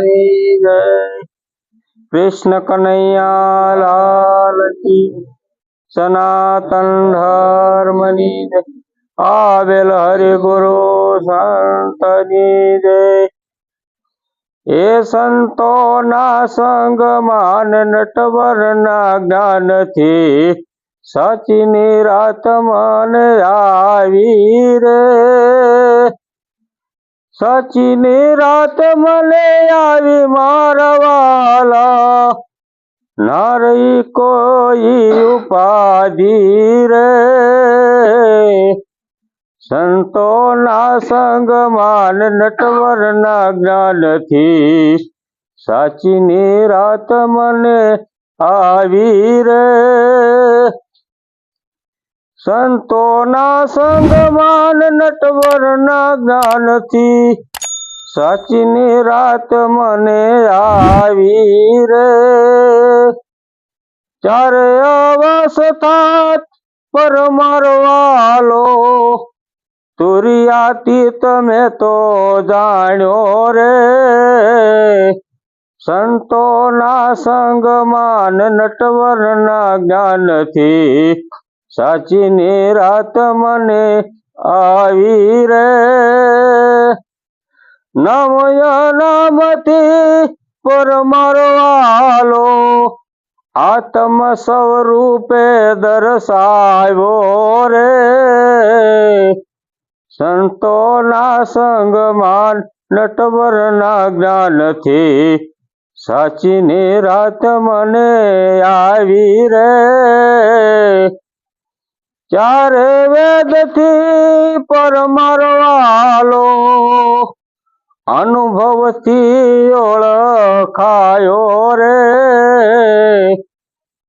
ની જય। કૃષ્ણ કનૈયા લાલ કી, સનાતન ધર્મની જય। આવેલ હરિ ગુરુ સંતની જય। એ સંતોના સંગમાં નટવરના જ્ઞાનથી સાચીની રાત મને આવી રે। સાચીની રાત મને આવી મારા વાલા, ના રહી કોઈ ઉપાધિ રે। સંતોના સંગમાં નટવરના જ્ઞાનથી સાચીની રાત મને આવી રે। સંતોના સંગમાં નટવરના જ્ઞાનથી સાચીની રાત મને આવી રે। ચારે અવસ્થાત પરમારવાલો, તુરિયાતી તમે તો જાણ્યો રે। સંતોના સંગમાં નટવરના જ્ઞાનથી સાચીની રાત મને આવી રે। નમય નામથી પરમારવાલો, આત્મ સ્વરૂપે દર્શાવ્યો રે। સંતોના સંગમાં નટવરના જ્ઞાનથી સાચીની રાત મને આવી રે। ચારે વેદથી પરમારવાલો, અનુભવથી ઓળખાયો રે।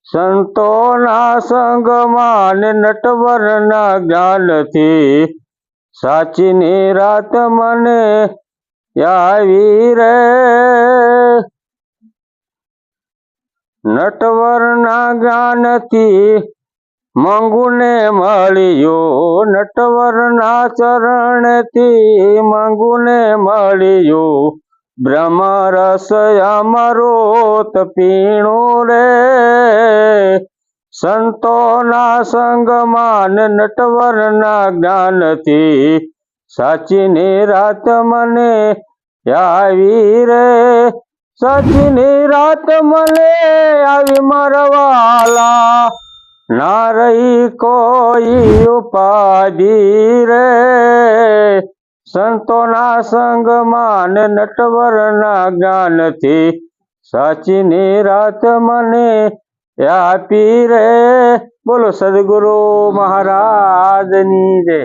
સંતોના સંગમાં નટવરના જ્ઞાનથી સાચીની રાત મને આવી રે। નટવરના જ્ઞાનથી મંગુને મળ્યું, નટવરના ચરણથી મંગુને મળ્યું, બ્રહ્મરસ અમૃત પીણું રે। સંતોના સંગમાં નટવરના જ્ઞાનથી સાચીની રાત મને આવી રે। સાચીની રાત મને આવી મારા વાલા, ના રહી કોઈ ઉપાધિ રે। સંતોના સંગમાં નટવરના જ્ઞાનથી સાચીની રાત મને આપી રે। બોલો સદગુરુ મહારાજની જય।